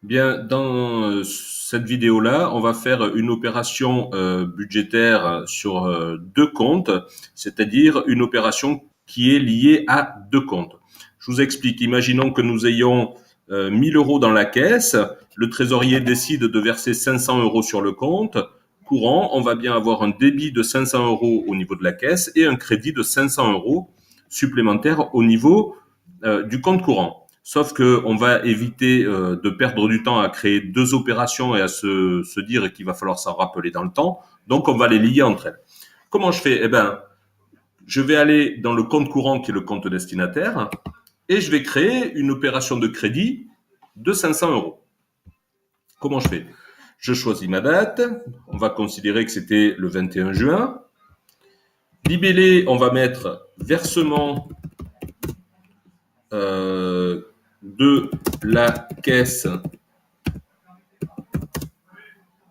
Bien, dans cette vidéo-là, on va faire une opération budgétaire sur deux comptes, c'est-à-dire une opération qui est liée à deux comptes. Je vous explique. Imaginons que nous ayons 1000 euros dans la caisse. Le trésorier décide de verser 500 euros sur le compte courant. On va bien avoir un débit de 500 euros au niveau de la caisse et un crédit de 500 euros supplémentaires au niveau du compte courant. Sauf qu'on va éviter de perdre du temps à créer deux opérations et à se dire qu'il va falloir s'en rappeler dans le temps. Donc, on va les lier entre elles. Comment je fais? Eh ben, je vais aller dans le compte courant qui est le compte destinataire et je vais créer une opération de crédit de 500 euros. Comment je fais? Je choisis ma date. On va considérer que c'était le 21 juin. Libellé, on va mettre versement de la caisse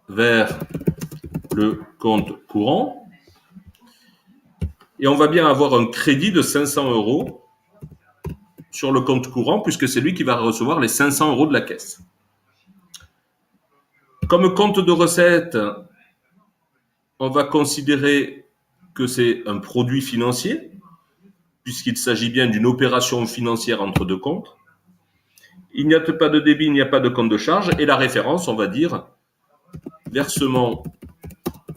vers le compte courant. Et on va bien avoir un crédit de 500 euros sur le compte courant puisque c'est lui qui va recevoir les 500 euros de la caisse. Comme compte de recette, on va considérer que c'est un produit financier puisqu'il s'agit bien d'une opération financière entre deux comptes. Il n'y a pas de débit, il n'y a pas de compte de charge. Et la référence, on va dire versement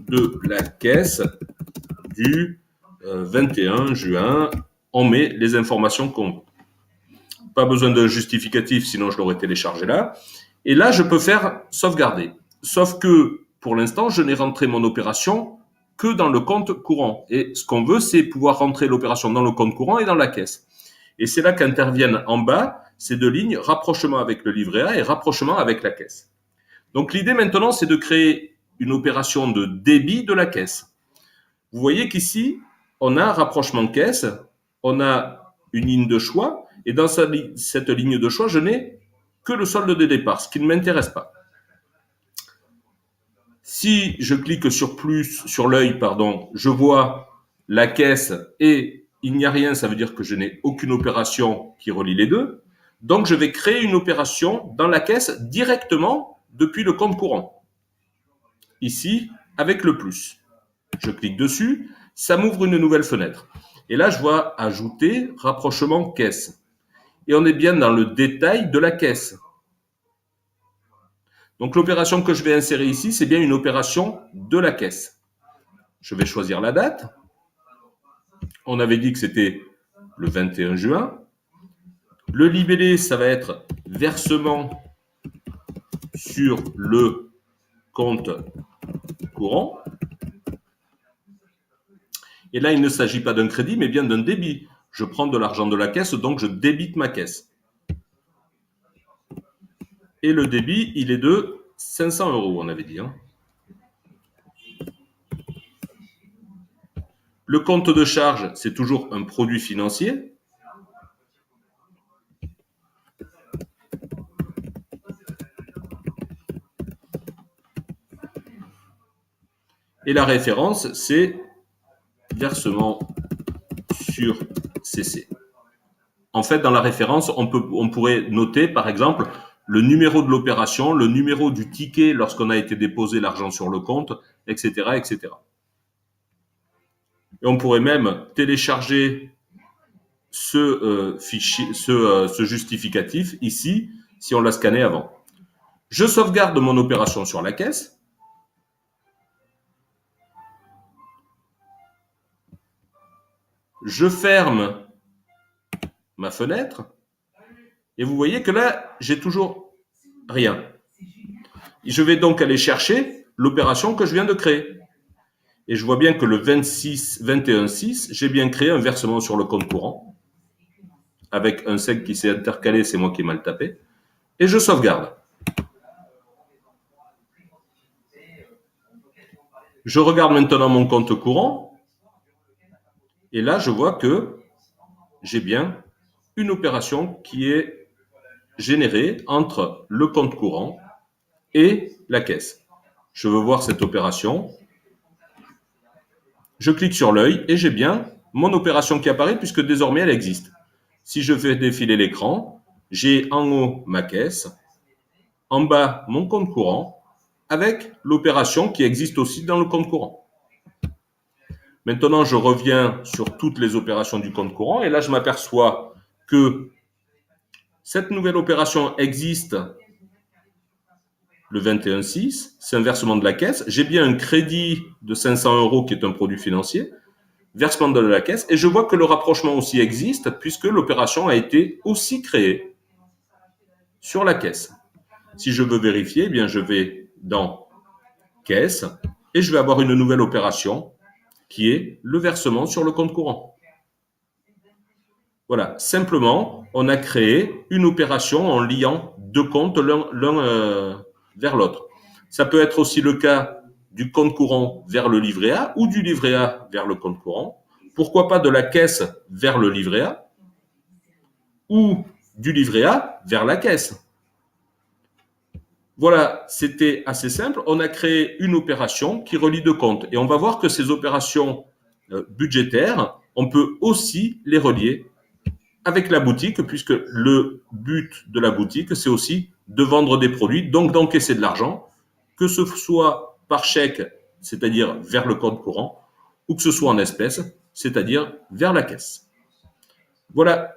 de la caisse du 21 juin. On met les informations qu'on veut. Pas besoin d'un justificatif, sinon je l'aurais téléchargé là. Et là, je peux faire sauvegarder. Sauf que, pour l'instant, je n'ai rentré mon opération que dans le compte courant. Et ce qu'on veut, c'est pouvoir rentrer l'opération dans le compte courant et dans la caisse. Et c'est là qu'interviennent en bas ces deux lignes, rapprochement avec le livret A et rapprochement avec la caisse. Donc l'idée maintenant, c'est de créer une opération de débit de la caisse. Vous voyez qu'ici, on a rapprochement caisse, on a une ligne de choix, et dans cette ligne de choix, je n'ai que le solde de départ, ce qui ne m'intéresse pas. Si je clique sur plus, sur l'œil, pardon, je vois la caisse et il n'y a rien, ça veut dire que je n'ai aucune opération qui relie les deux. Donc, je vais créer une opération dans la caisse directement depuis le compte courant. Ici, avec le plus. Je clique dessus, ça m'ouvre une nouvelle fenêtre. Et là, je vois ajouter rapprochement caisse. Et on est bien dans le détail de la caisse. Donc l'opération que je vais insérer ici, c'est bien une opération de la caisse. Je vais choisir la date. On avait dit que c'était le 21 juin. Le libellé, ça va être versement sur le compte courant. Et là, il ne s'agit pas d'un crédit, mais bien d'un débit. Je prends de l'argent de la caisse, donc je débite ma caisse. Et le débit, il est de 500 euros, on avait dit. Le compte de charge, c'est toujours un produit financier. Et la référence, c'est versement sur CC. En fait, dans la référence, on pourrait noter, par exemple, le numéro de l'opération, le numéro du ticket lorsqu'on a été déposé l'argent sur le compte, etc., etc. Et on pourrait même télécharger ce fichier, ce justificatif ici, si on l'a scanné avant. Je sauvegarde mon opération sur la caisse. Je ferme ma fenêtre. Et vous voyez que là, j'ai toujours rien. Je vais donc aller chercher l'opération que je viens de créer. Et je vois bien que le 21-6, j'ai bien créé un versement sur le compte courant, avec un sec qui s'est intercalé, c'est moi qui ai mal tapé, et je sauvegarde. Je regarde maintenant mon compte courant, et là, je vois que j'ai bien une opération qui est générée entre le compte courant et la caisse. Je veux voir cette opération. Je clique sur l'œil et j'ai bien mon opération qui apparaît puisque désormais elle existe. Si je fais défiler l'écran, j'ai en haut ma caisse en bas mon compte courant avec l'opération qui existe aussi dans le compte courant. Maintenant, je reviens sur toutes les opérations du compte courant et là, je m'aperçois que cette nouvelle opération existe le 21/6, c'est un versement de la caisse. J'ai bien un crédit de 500 euros qui est un produit financier, versement de la caisse, et je vois que le rapprochement aussi existe puisque l'opération a été aussi créée sur la caisse. Si je veux vérifier, eh bien, je vais dans caisse et je vais avoir une nouvelle opération qui est le versement sur le compte courant. Voilà, simplement, on a créé une opération en liant deux comptes l'un vers l'autre. Ça peut être aussi le cas du compte courant vers le livret A ou du livret A vers le compte courant. Pourquoi pas de la caisse vers le livret A ou du livret A vers la caisse. Voilà, c'était assez simple. On a créé une opération qui relie deux comptes. Et on va voir que ces opérations budgétaires, on peut aussi les relier avec la boutique, puisque le but de la boutique, c'est aussi de vendre des produits, donc d'encaisser de l'argent, que ce soit par chèque, c'est-à-dire vers le compte courant, ou que ce soit en espèces, c'est-à-dire vers la caisse. Voilà